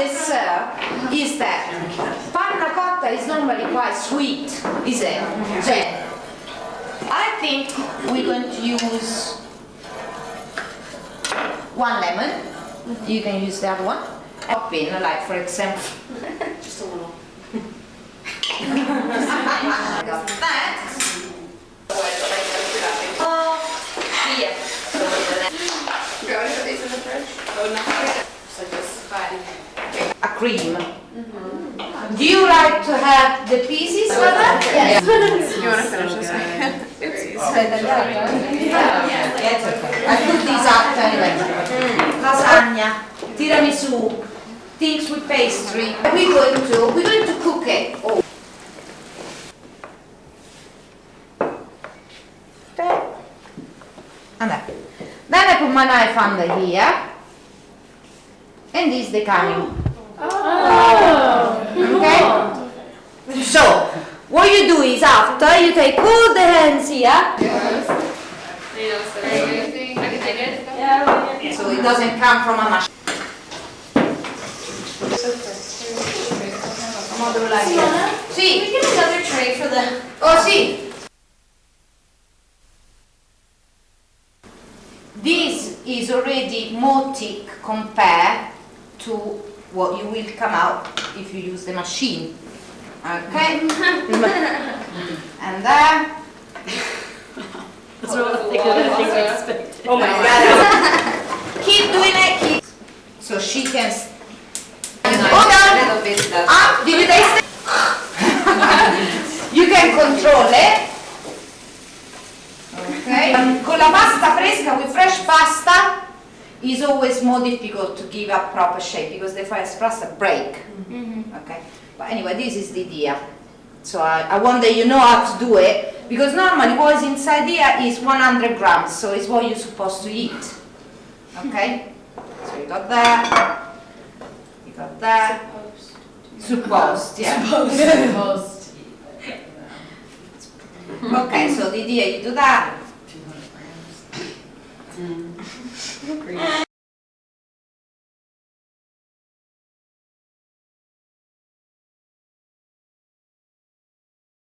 dessert is that panna cotta is normally quite sweet, is it? So I think we're going to use 1 lemon. You can use the other one. Pop in, like for example. Just a little. Got that. Here. Oh, not just like this. A cream. Do you like to have the pieces for that? Yes. You want to finish this one? That's okay. I put these up anyway. Lasagna, tiramisu, things with pastry. We're going to cook it. Oh. And then I put my knife under here, and this is the coming. Okay? So, what you do is after, you take all the hands here, so it doesn't come from a machine. Simona, Sì. can we get another tray for the... Oh, sì. This is already more thick compared to what you will come out if you use the machine. Okay? And there. That's what thicker than I expected. Oh my God. Keep doing it. So she can. Hold on. Up. Did you taste it? You can control it. Okay. Con la pasta fresca, with fresh pasta, is always more difficult to give a proper shape because the fresh pasta break. Okay. But anyway, this is the idea. So I wonder you know how to do it, because normally what is inside here is 100 grams, so it's what you're supposed to eat. Okay? So you got that. You got that. Supposed, yeah. Supposed. Okay, so the idea you do that. 200 grams.